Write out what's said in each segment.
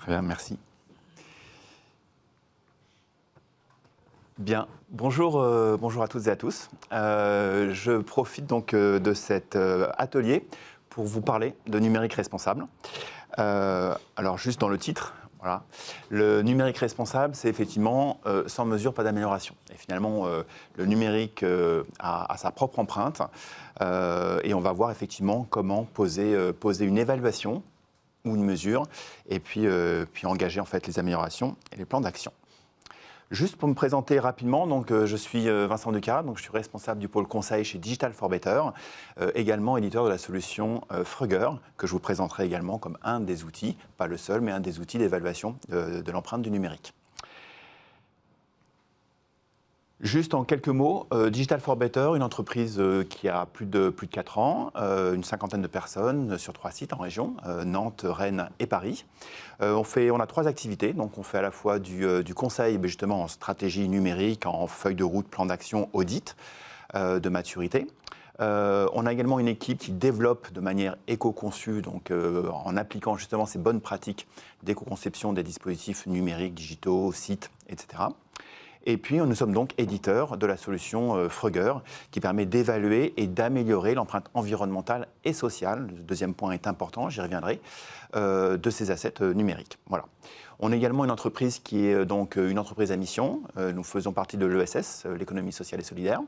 Très bien, merci. Bien, bonjour, bonjour à toutes et à tous. Je profite donc de cet atelier pour vous parler de numérique responsable. Alors juste dans le titre, voilà. Le numérique responsable, c'est effectivement sans mesure, pas d'amélioration. Et finalement, le numérique a sa propre empreinte et on va voir effectivement comment poser une évaluation ou une mesure et puis engager en fait les améliorations et les plans d'action. Juste pour me présenter rapidement, donc, je suis Vincent Ducat, donc je suis responsable du pôle conseil chez Digital for Better, également éditeur de la solution Frugger, que je vous présenterai également comme un des outils, pas le seul, mais un des outils d'évaluation de l'empreinte du numérique. Juste en quelques mots, Digital for Better, une entreprise qui a plus de 4 ans, une cinquantaine de personnes sur 3 sites en région, Nantes, Rennes et Paris. On a 3 activités, donc on fait à la fois du conseil justement en stratégie numérique, en feuille de route, plan d'action, audit de maturité. On a également une équipe qui développe de manière éco-conçue, donc en appliquant justement ces bonnes pratiques d'éco-conception des dispositifs numériques, digitaux, sites, etc. Et puis, nous sommes donc éditeurs de la solution Frugger, qui permet d'évaluer et d'améliorer l'empreinte environnementale et sociale. Le deuxième point est important, j'y reviendrai, de ces assets numériques. Voilà. On est également une entreprise qui est donc une entreprise à mission. Nous faisons partie de l'ESS, l'économie sociale et solidaire.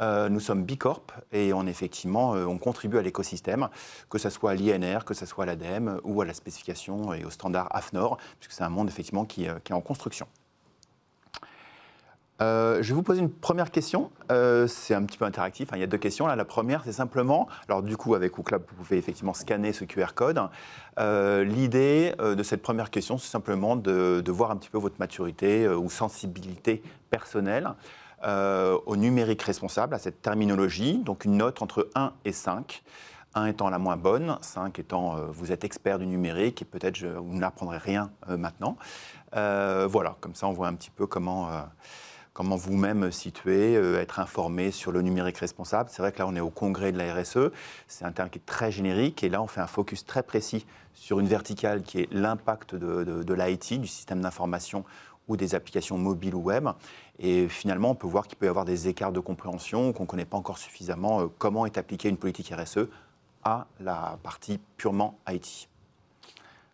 Nous sommes Bicorp et on contribue à l'écosystème, que ce soit à l'INR, que ce soit à l'ADEME ou à la spécification et au standard AFNOR, puisque c'est un monde effectivement qui est en construction. Je vais vous poser une première question, c'est un petit peu interactif, hein. Il y a 2 questions. Là, la première, c'est simplement, alors du coup avec Ookla, vous pouvez effectivement scanner ce QR code. L'idée de cette première question, c'est simplement de voir un petit peu votre maturité ou sensibilité personnelle au numérique responsable, à cette terminologie, donc une note entre 1 et 5. 1 étant la moins bonne, 5 étant vous êtes expert du numérique et peut-être vous n'apprendrez rien maintenant. Voilà, comme ça on voit un petit peu comment vous-même situer, être informé sur le numérique responsable. C'est vrai que là, on est au congrès de la RSE. C'est un terme qui est très générique. Et là, on fait un focus très précis sur une verticale qui est l'impact de l'IT, du système d'information ou des applications mobiles ou web. Et finalement, on peut voir qu'il peut y avoir des écarts de compréhension, qu'on ne connaît pas encore suffisamment comment est appliquée une politique RSE à la partie purement IT.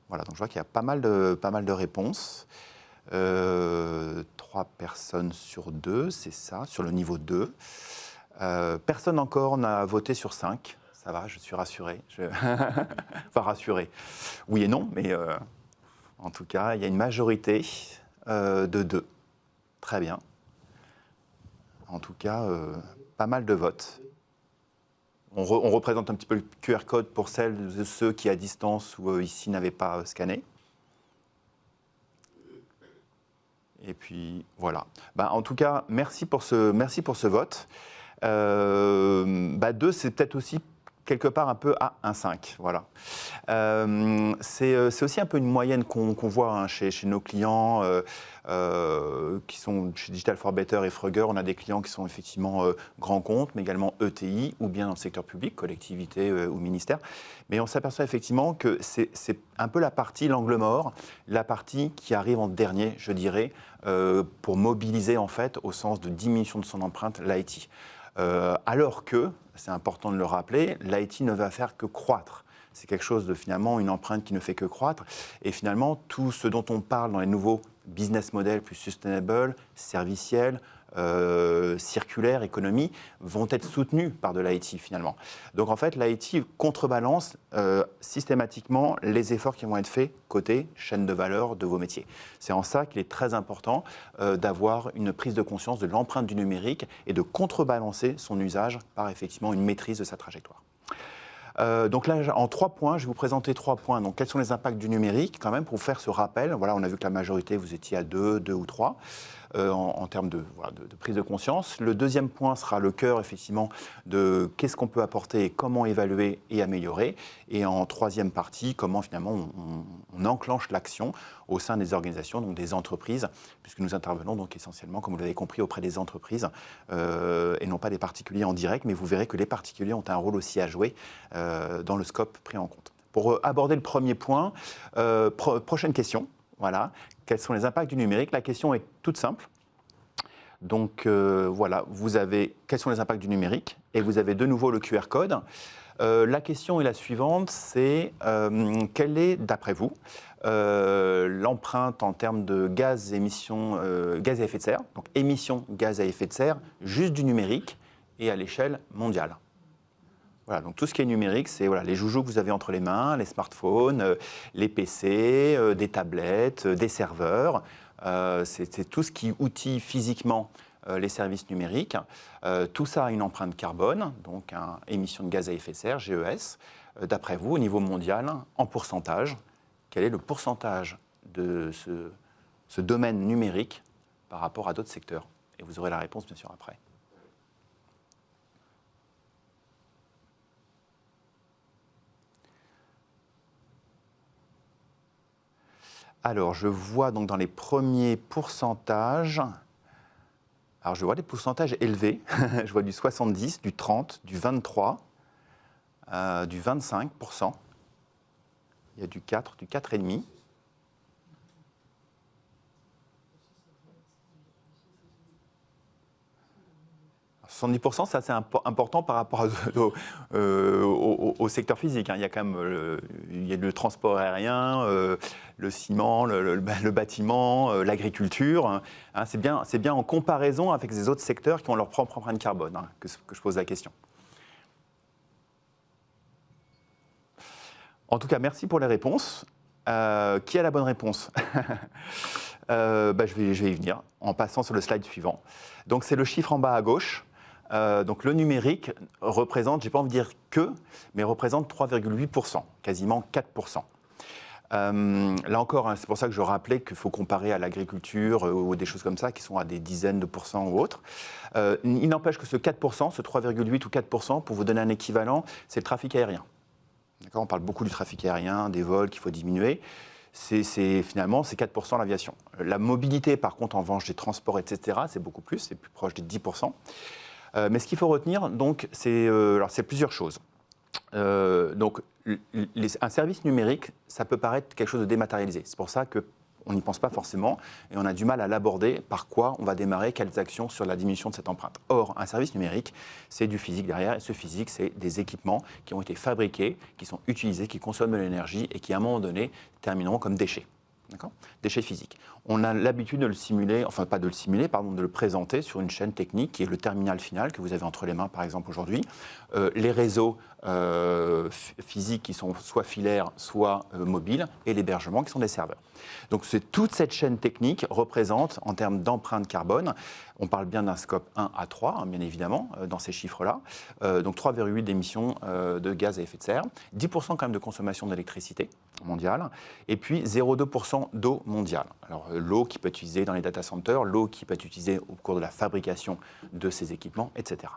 Voilà, donc je vois qu'il y a pas mal de réponses. 3 personnes sur 2, c'est ça, sur le niveau 2. Personne encore n'a voté sur 5. Ça va, je suis rassuré. Enfin, rassuré. Oui et non, mais en tout cas, il y a une majorité de 2. Très bien. En tout cas, pas mal de votes. On représente un petit peu le QR code pour celles et ceux qui, à distance ou ici, n'avaient pas scanné. Et puis voilà. En tout cas, merci pour ce vote. 2, c'est peut-être aussi quelque part un peu à 1,5. Voilà. C'est aussi un peu une moyenne qu'on voit hein, chez nos clients qui sont chez Digital for Better et Frugger. On a des clients qui sont effectivement grands comptes, mais également ETI ou bien dans le secteur public, collectivité ou ministère. Mais on s'aperçoit effectivement que c'est un peu l'angle mort, la partie qui arrive en dernier, je dirais, pour mobiliser en fait au sens de diminution de son empreinte l'IT. Alors que, c'est important de le rappeler, l'IT ne va faire que croître. C'est quelque chose de finalement une empreinte qui ne fait que croître. Et finalement, tout ce dont on parle dans les nouveaux business models plus sustainable, serviciels, circulaire, économie, vont être soutenus par de l'IT finalement. Donc en fait, l'IT contrebalance systématiquement les efforts qui vont être faits côté chaîne de valeur de vos métiers. C'est en ça qu'il est très important d'avoir une prise de conscience de l'empreinte du numérique et de contrebalancer son usage par effectivement une maîtrise de sa trajectoire. Donc là, en 3 points, je vais vous présenter 3 points. Donc, quels sont les impacts du numérique, quand même, pour faire ce rappel. Voilà, on a vu que la majorité, vous étiez à 2 ou 3, en termes de prise de conscience. Le deuxième point sera le cœur, effectivement, de qu'est-ce qu'on peut apporter et comment évaluer et améliorer. Et en troisième partie, comment, finalement, on enclenche l'action au sein des organisations, donc des entreprises, puisque nous intervenons donc essentiellement, comme vous l'avez compris, auprès des entreprises et non pas des particuliers en direct. Mais vous verrez que les particuliers ont un rôle aussi à jouer dans le scope pris en compte. Pour aborder le premier point, prochaine question. Voilà. Quels sont les impacts du numérique? La question est toute simple. Donc voilà, vous avez quels sont les impacts du numérique et vous avez de nouveau le QR code. La question est la suivante, c'est quelle est, d'après vous, l'empreinte en termes de gaz, gaz à effet de serre, donc émissions gaz à effet de serre, juste du numérique et à l'échelle mondiale. Voilà, donc tout ce qui est numérique, c'est voilà, les joujoux que vous avez entre les mains, les smartphones, les PC, des tablettes, des serveurs. C'est tout ce qui outille physiquement les services numériques. Tout ça a une empreinte carbone, donc émission de gaz à effet de serre, GES. D'après vous, au niveau mondial, en pourcentage, quel est le pourcentage de ce domaine numérique par rapport à d'autres secteurs? Et vous aurez la réponse bien sûr après. Alors, je vois donc dans les premiers pourcentages, alors je vois des pourcentages élevés, je vois du 70, du 30, du 23, du 25%, il y a du 4, du 4,5%. 70%, ça c'est important par rapport au secteur physique. Il y a quand même il y a le transport aérien, le ciment, le bâtiment, l'agriculture. C'est bien en comparaison avec les autres secteurs qui ont leur propre empreinte carbone que je pose la question. En tout cas, merci pour les réponses. Qui a la bonne réponse? Je vais y venir en passant sur le slide suivant. Donc c'est le chiffre en bas à gauche. Donc le numérique représente, j'ai pas envie de dire que, mais représente 3,8%, quasiment 4%. Là encore, c'est pour ça que je rappelais qu'il faut comparer à l'agriculture ou des choses comme ça qui sont à des dizaines de pourcents ou autres. Il n'empêche que ce 4%, ce 3,8 ou 4%, pour vous donner un équivalent, c'est le trafic aérien. On parle beaucoup du trafic aérien, des vols qu'il faut diminuer. Finalement, c'est 4% l'aviation. La mobilité, par contre, en revanche, des transports, etc., c'est beaucoup plus, c'est plus proche des 10%. Mais ce qu'il faut retenir, donc, c'est plusieurs choses. Un service numérique, ça peut paraître quelque chose de dématérialisé. C'est pour ça qu'on n'y pense pas forcément et on a du mal à l'aborder. Par quoi on va démarrer, quelles actions sur la diminution de cette empreinte. Or, un service numérique, c'est du physique derrière. Et ce physique, c'est des équipements qui ont été fabriqués, qui sont utilisés, qui consomment de l'énergie et qui, à un moment donné, termineront comme déchets. Déchets physiques. On a l'habitude de le simuler, enfin pas de le simuler, pardon, de le présenter sur une chaîne technique qui est le terminal final que vous avez entre les mains par exemple aujourd'hui. Les réseaux physiques qui sont soit filaires, soit mobiles, et l'hébergement qui sont des serveurs. Donc toute cette chaîne technique représente, en termes d'empreinte carbone, on parle bien d'un scope 1 à 3, bien évidemment, dans ces chiffres-là. Donc 3,8 d'émissions de gaz à effet de serre, 10% quand même de consommation d'électricité mondiale, et puis 0,2% d'eau mondiale. Alors l'eau qui peut être utilisée dans les data centers, l'eau qui peut être utilisée au cours de la fabrication de ces équipements, etc.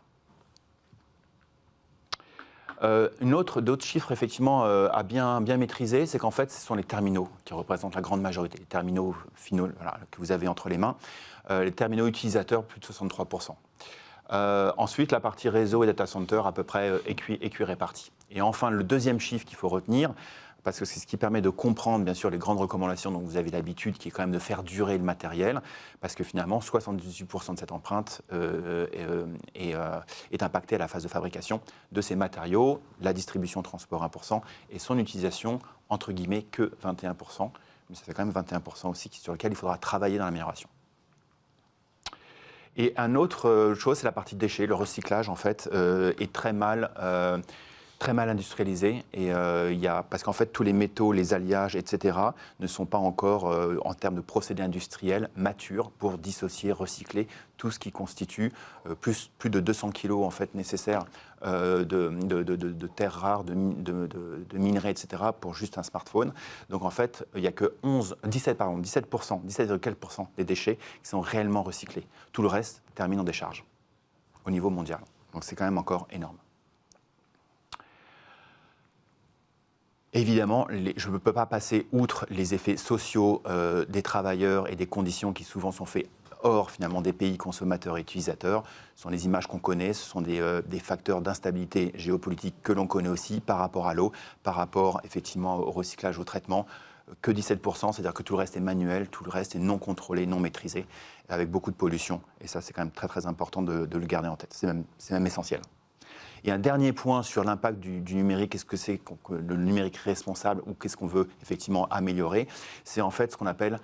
D'autres chiffres effectivement à bien maîtriser, c'est qu'en fait ce sont les terminaux qui représentent la grande majorité, les terminaux finaux que vous avez entre les mains, les terminaux utilisateurs plus de 63%. Ensuite la partie réseau et data center à peu près équi répartis. Et enfin le deuxième chiffre qu'il faut retenir, parce que c'est ce qui permet de comprendre, bien sûr, les grandes recommandations dont vous avez l'habitude, qui est quand même de faire durer le matériel, parce que finalement, 78% de cette empreinte est impactée à la phase de fabrication de ces matériaux, la distribution, transport 1%, et son utilisation, entre guillemets, que 21%, mais ça fait quand même 21% aussi sur lequel il faudra travailler dans l'amélioration. Et une autre chose, c'est la partie déchets, le recyclage, en fait, est très mal industrialisé parce qu'en fait tous les métaux, les alliages, etc. ne sont pas encore en termes de procédés industriels matures pour dissocier, recycler tout ce qui constitue plus de 200 kilos en fait nécessaires de terres rares, de minerais, etc. pour juste un smartphone. Donc en fait il n'y a que 17,4% des déchets qui sont réellement recyclés. Tout le reste termine en décharge au niveau mondial. Donc c'est quand même encore énorme. Évidemment, je ne peux pas passer outre les effets sociaux des travailleurs et des conditions qui souvent sont faites hors finalement des pays consommateurs et utilisateurs. Ce sont les images qu'on connaît, ce sont des facteurs d'instabilité géopolitique que l'on connaît aussi par rapport à l'eau, par rapport effectivement au recyclage, au traitement. Que 17%, c'est-à-dire que tout le reste est manuel, tout le reste est non contrôlé, non maîtrisé, avec beaucoup de pollution. Et ça, c'est quand même très très important de le garder en tête. C'est même essentiel. Et un dernier point sur l'impact du numérique, qu'est-ce que c'est que le numérique responsable ou qu'est-ce qu'on veut effectivement améliorer, c'est en fait ce qu'on appelle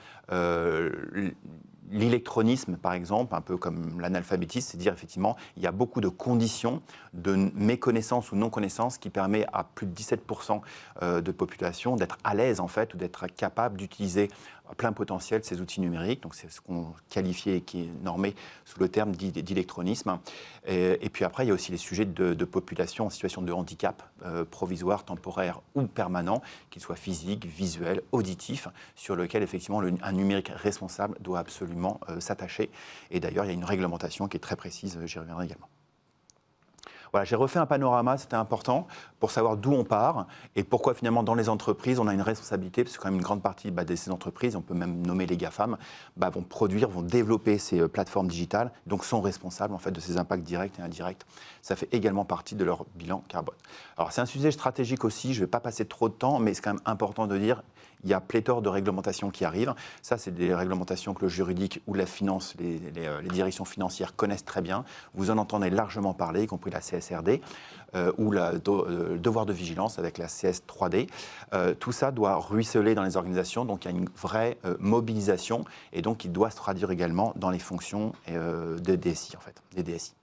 l'électronisme, par exemple, un peu comme l'analphabétisme, c'est dire effectivement, il y a beaucoup de conditions de méconnaissance ou non-connaissance qui permet à plus de 17% de population d'être à l'aise en fait, ou d'être capable d'utiliser à plein potentiel ces outils numériques. Donc c'est ce qu'on qualifie et qui est normé sous le terme d'électronisme. Et puis après, il y a aussi les sujets de population en situation de handicap provisoire, temporaire ou permanent, qu'ils soient physiques, visuels, auditifs, sur lequel effectivement un numérique responsable doit absolument s'attacher. Et d'ailleurs, il y a une réglementation qui est très précise, j'y reviendrai également. Voilà, j'ai refait un panorama, c'était important, pour savoir d'où on part et pourquoi finalement dans les entreprises, on a une responsabilité, parce que quand même une grande partie de ces entreprises, on peut même nommer les GAFAM, vont produire, vont développer ces plateformes digitales, donc sont responsables en fait de ces impacts directs et indirects. Ça fait également partie de leur bilan carbone. Alors c'est un sujet stratégique aussi, je ne vais pas passer trop de temps, mais c'est quand même important de dire, il y a pléthore de réglementations qui arrivent. Ça, c'est des réglementations que le juridique ou la finance, les directions financières connaissent très bien. Vous en entendez largement parler, y compris la CSRD ou le devoir de vigilance avec la CS3D. Tout ça doit ruisseler dans les organisations, donc il y a une vraie mobilisation et donc il doit se traduire également dans les fonctions des DSI, en fait, des DSI.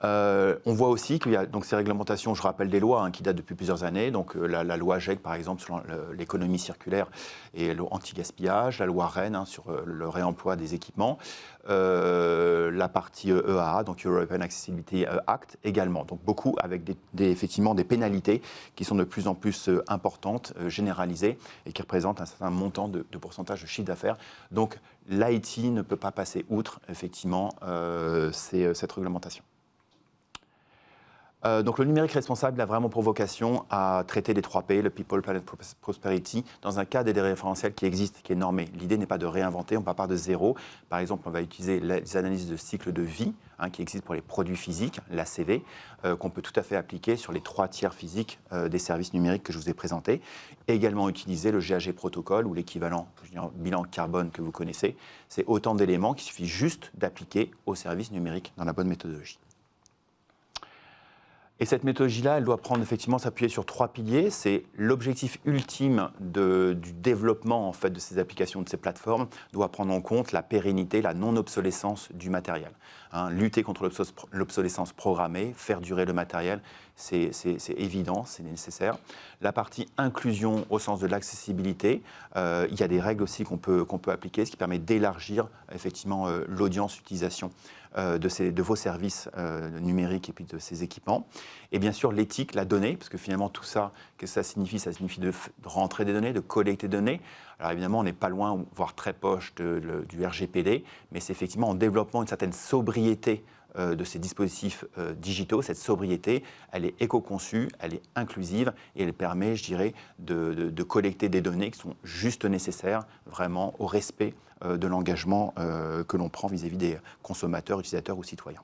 On voit aussi qu'il y a donc ces réglementations, je rappelle des lois qui datent depuis plusieurs années, donc la loi GEC par exemple sur l'économie circulaire et l'anti-gaspillage, la loi Rennes sur le réemploi des équipements, la partie EAA, donc European Accessibility Act également, donc beaucoup avec effectivement des pénalités qui sont de plus en plus importantes, généralisées et qui représentent un certain montant de pourcentage de chiffre d'affaires. Donc l'IT ne peut pas passer outre effectivement cette réglementation. Donc le numérique responsable a vraiment pour vocation à traiter les 3 P, le People, Planet, Prosperity, dans un cadre et des référentiels qui existent, qui est normé. L'idée n'est pas de réinventer, on ne part pas de zéro. Par exemple, on va utiliser les analyses de cycle de vie qui existent pour les produits physiques, l'ACV, qu'on peut tout à fait appliquer sur les 3 tiers physiques des services numériques que je vous ai présentés. Également utiliser le GAG protocole ou l'équivalent bilan carbone que vous connaissez. C'est autant d'éléments qu'il suffit juste d'appliquer aux services numériques dans la bonne méthodologie. Et cette méthodologie-là, elle doit prendre effectivement s'appuyer sur 3 piliers. C'est l'objectif ultime du développement en fait, de ces applications, de ces plateformes, doit prendre en compte la pérennité, la non-obsolescence du matériel. Lutter contre l'obsolescence programmée, faire durer le matériel, c'est évident, c'est nécessaire. La partie inclusion au sens de l'accessibilité, il y a des règles aussi qu'on peut appliquer, ce qui permet d'élargir effectivement l'audience d'utilisation de vos services numériques et puis de ces équipements. Et bien sûr, l'éthique, la donnée, parce que finalement, tout ça, qu'est-ce que ça signifie? Ça signifie de rentrer des données, de collecter des données. Alors évidemment, on n'est pas loin, voire très proche du RGPD, mais c'est effectivement en développant une certaine sobriété de ces dispositifs digitaux. Cette sobriété, elle est éco-conçue, elle est inclusive et elle permet, je dirais, de collecter des données qui sont juste nécessaires vraiment au respect de l'engagement que l'on prend vis-à-vis des consommateurs, utilisateurs ou citoyens.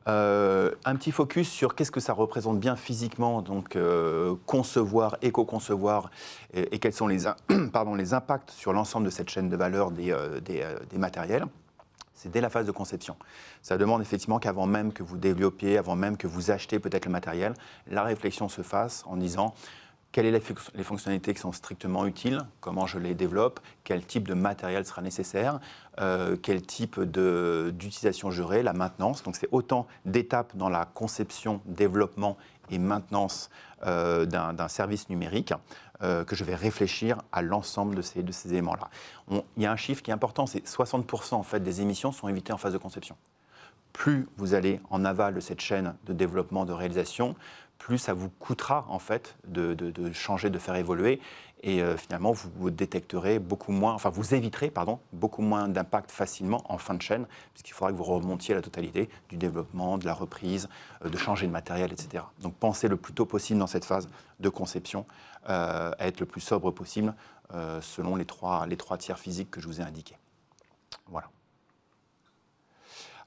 Un petit focus sur qu'est-ce que ça représente bien physiquement, donc concevoir, éco-concevoir, et quels sont les impacts sur l'ensemble de cette chaîne de valeur des matériels. C'est dès la phase de conception. Ça demande effectivement qu'avant même que vous développiez, avant même que vous achetez peut-être le matériel, la réflexion se fasse en disant quelles sont les fonctionnalités qui sont strictement utiles, comment je les développe, quel type de matériel sera nécessaire, quel type d'utilisation j'aurai, la maintenance. Donc c'est autant d'étapes dans la conception, développement et maintenance d'un service numérique que je vais réfléchir à l'ensemble de ces éléments-là. Il y a un chiffre qui est important, c'est 60% en fait, des émissions sont évitées en phase de conception. Plus vous allez en aval de cette chaîne de développement, de réalisation, plus ça vous coûtera en fait de changer, de faire évoluer. Et finalement, vous détecterez beaucoup moins, enfin vous éviterez, pardon, beaucoup moins d'impact facilement en fin de chaîne, puisqu'il faudra que vous remontiez à la totalité du développement, de la reprise, de changer de matériel, etc. Donc pensez le plus tôt possible dans cette phase de conception, à être le plus sobre possible, selon les trois tiers physiques que je vous ai indiqués. Voilà.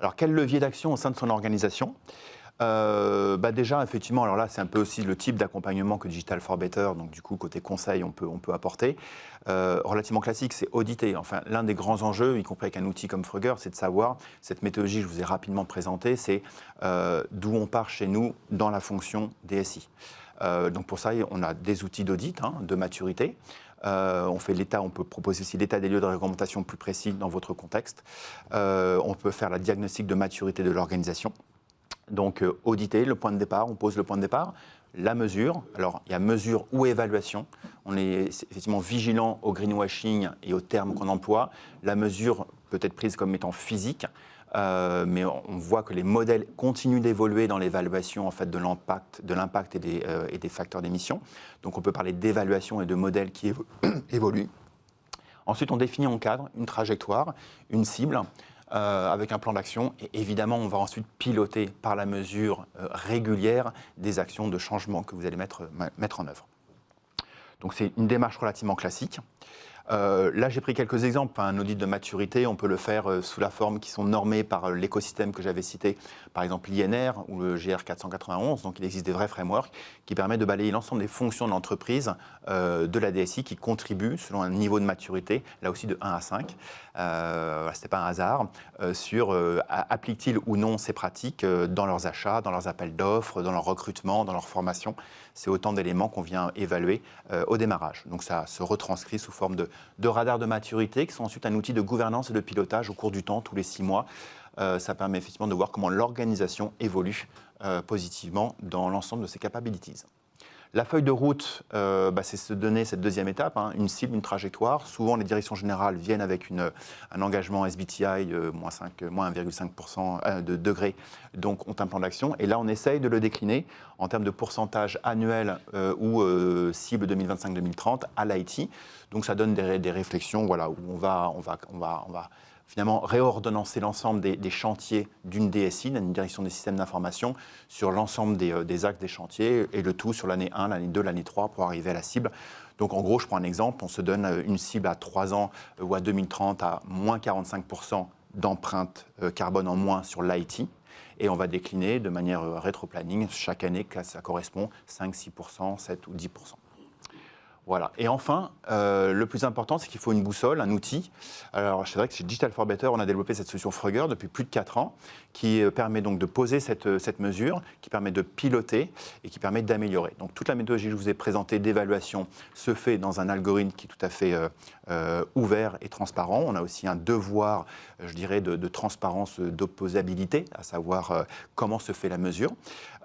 Alors, quel levier d'action au sein de son organisation? Déjà, effectivement, alors là, c'est un peu aussi le type d'accompagnement que Digital for Better, donc du coup, côté conseil, on peut apporter. Relativement classique, c'est auditer. Enfin, l'un des grands enjeux, y compris avec un outil comme Frugger, c'est de savoir, cette méthodologie que je vous ai rapidement présentée, c'est d'où on part chez nous dans la fonction DSI. Donc pour ça, on a des outils d'audit, de maturité. On fait l'état, on peut proposer aussi l'état des lieux de réglementation plus précis dans votre contexte. On peut faire la diagnostic de maturité de l'organisation. Donc auditer le point de départ, on pose le point de départ, la mesure. Alors il y a mesure ou évaluation. On est effectivement vigilant au greenwashing et aux termes qu'on emploie. La mesure peut être prise comme étant physique. Mais on voit que les modèles continuent d'évoluer dans l'évaluation en fait, de l'impact et des facteurs d'émission. Donc on peut parler d'évaluation et de modèles qui évoluent. Ensuite, on définit en cadre une trajectoire, une cible, avec un plan d'action. Et évidemment, on va ensuite piloter par la mesure régulière des actions de changement que vous allez mettre en œuvre. Donc c'est une démarche relativement classique. Là, j'ai pris quelques exemples. Un audit de maturité, on peut le faire sous la forme qui sont normées par l'écosystème que j'avais cité, par exemple l'INR ou le GR491. Donc, il existe des vrais frameworks qui permettent de balayer l'ensemble des fonctions de l'entreprise, de la DSI, qui contribuent selon un niveau de maturité, là aussi de 1 à 5. Ce n'est pas un hasard, sur appliquent-ils ou non ces pratiques dans leurs achats, dans leurs appels d'offres, dans leur recrutement, dans leur formation. C'est autant d'éléments qu'on vient évaluer au démarrage. Donc ça se retranscrit sous forme de radars de maturité qui sont ensuite un outil de gouvernance et de pilotage au cours du temps, tous les 6 mois. Ça permet effectivement de voir comment l'organisation évolue positivement dans l'ensemble de ses capabilities. La feuille de route, c'est se donner cette deuxième étape, une cible, une trajectoire. Souvent, les directions générales viennent avec un engagement SBTI moins 1,5% de degrés, donc ont un plan d'action. Et là, on essaye de le décliner en termes de pourcentage annuel ou cible 2025-2030 à l'IT. Donc, ça donne des réflexions, voilà, où on va finalement réordonnancer l'ensemble des chantiers d'une DSI, d'une direction des systèmes d'information, sur l'ensemble des axes des chantiers, et le tout sur l'année 1, l'année 2, l'année 3, pour arriver à la cible. Donc en gros, je prends un exemple, on se donne une cible à 3 ans ou à 2030 à moins 45% d'empreinte carbone en moins sur l'IT, et on va décliner de manière rétro-planning chaque année, que ça correspond 5, 6%, 7 ou 10%. Voilà. Et enfin, le plus important, c'est qu'il faut une boussole, un outil. Alors, c'est vrai que chez Digital for Better, on a développé cette solution Frugger depuis plus de 4 ans, qui permet donc de poser cette mesure, qui permet de piloter et qui permet d'améliorer. Donc, toute la méthodologie que je vous ai présentée d'évaluation se fait dans un algorithme qui est tout à fait ouvert et transparent. On a aussi un devoir, je dirais, de transparence, d'opposabilité, à savoir comment se fait la mesure.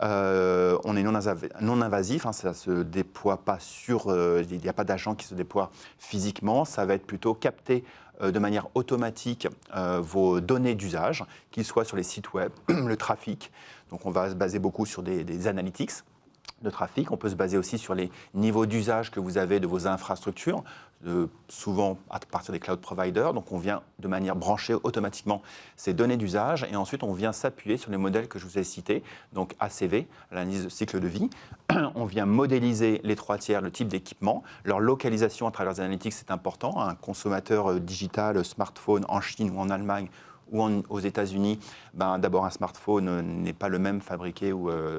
On est non invasif, ça ne se déploie pas il n'y a pas d'agent qui se déploie physiquement, ça va être plutôt capter de manière automatique vos données d'usage, qu'ils soient sur les sites web, le trafic. Donc on va se baser beaucoup sur des analytics de trafic. On peut se baser aussi sur les niveaux d'usage que vous avez de vos infrastructures, souvent à partir des cloud providers. Donc on vient de manière brancher automatiquement ces données d'usage et ensuite on vient s'appuyer sur les modèles que je vous ai cités, donc ACV, l'analyse de cycle de vie. On vient modéliser les 3 tiers, le type d'équipement, leur localisation à travers les analytics, c'est important. Un consommateur digital, smartphone en Chine ou en Allemagne ou aux États-Unis, d'abord un smartphone n'est pas le même fabriqué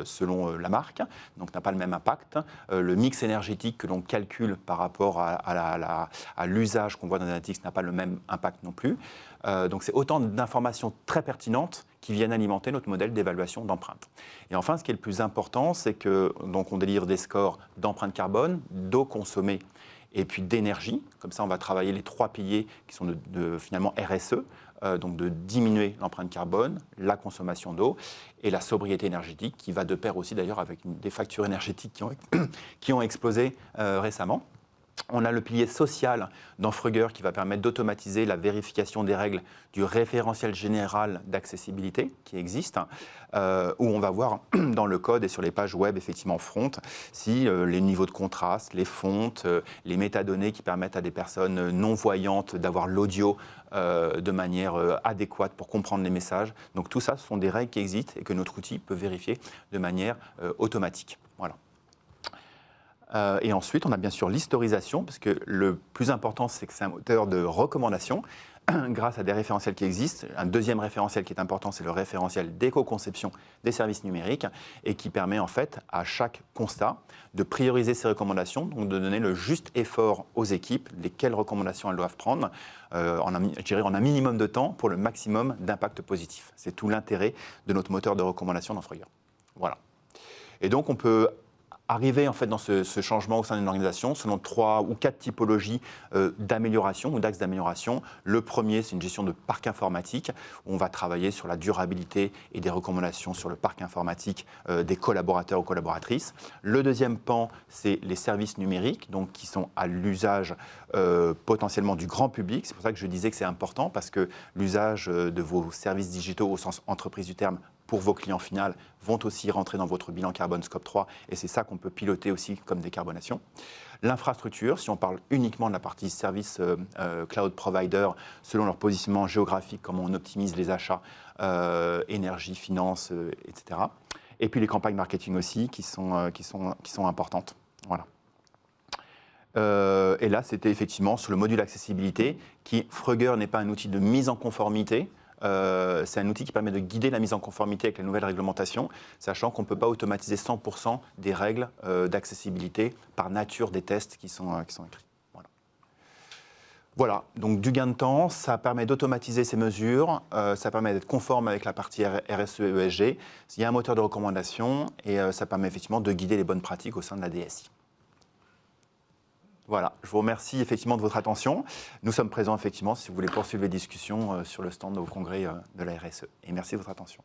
selon la marque, donc n'a pas le même impact. Le mix énergétique que l'on calcule par rapport à l'usage qu'on voit dans les analytics n'a pas le même impact non plus. Donc c'est autant d'informations très pertinentes qui viennent alimenter notre modèle d'évaluation d'empreinte. Et enfin, ce qui est le plus important, c'est que donc on délivre des scores d'empreinte carbone, d'eau consommée et puis d'énergie. Comme ça, on va travailler les 3 piliers qui sont finalement RSE, donc de diminuer l'empreinte carbone, la consommation d'eau et la sobriété énergétique, qui va de pair aussi d'ailleurs avec des factures énergétiques qui ont explosé récemment. On a le pilier social dans Frugger qui va permettre d'automatiser la vérification des règles du référentiel général d'accessibilité qui existe, où on va voir dans le code et sur les pages web, effectivement front, si les niveaux de contraste, les fontes, les métadonnées qui permettent à des personnes non-voyantes d'avoir l'audio de manière adéquate pour comprendre les messages. Donc tout ça, ce sont des règles qui existent et que notre outil peut vérifier de manière automatique. Voilà. Et ensuite, on a bien sûr l'historisation, parce que le plus important, c'est que c'est un moteur de recommandation grâce à des référentiels qui existent. Un deuxième référentiel qui est important, c'est le référentiel d'éco-conception des services numériques et qui permet en fait à chaque constat de prioriser ses recommandations, donc de donner le juste effort aux équipes, lesquelles recommandations elles doivent prendre, en un minimum de temps pour le maximum d'impact positif. C'est tout l'intérêt de notre moteur de recommandation dans Frugger. Voilà. Et donc on peut arriver en fait dans ce changement au sein d'une organisation selon 3 ou 4 typologies d'amélioration ou d'axes d'amélioration. Le premier, c'est une gestion de parc informatique où on va travailler sur la durabilité et des recommandations sur le parc informatique des collaborateurs ou collaboratrices. Le deuxième pan, c'est les services numériques, donc qui sont à l'usage potentiellement du grand public. C'est pour ça que je disais que c'est important parce que l'usage de vos services digitaux au sens entreprise du terme pour vos clients finaux vont aussi rentrer dans votre bilan carbone Scope 3 et c'est ça qu'on peut piloter aussi comme décarbonation. L'infrastructure, si on parle uniquement de la partie service cloud provider, selon leur positionnement géographique, comment on optimise les achats, énergie, finance, etc. Et puis les campagnes marketing aussi qui sont importantes. Voilà. Et là, c'était effectivement sur le module accessibilité qui, Frugger n'est pas un outil de mise en conformité. C'est un outil qui permet de guider la mise en conformité avec les nouvelles réglementations, sachant qu'on ne peut pas automatiser 100% des règles d'accessibilité par nature des tests qui sont écrits. Voilà. Voilà, donc du gain de temps, ça permet d'automatiser ces mesures, ça permet d'être conforme avec la partie RSE et ESG, il y a un moteur de recommandation et ça permet effectivement de guider les bonnes pratiques au sein de la DSI. Voilà, je vous remercie effectivement de votre attention. Nous sommes présents effectivement si vous voulez poursuivre les discussions sur le stand au congrès de la RSE. Et merci de votre attention.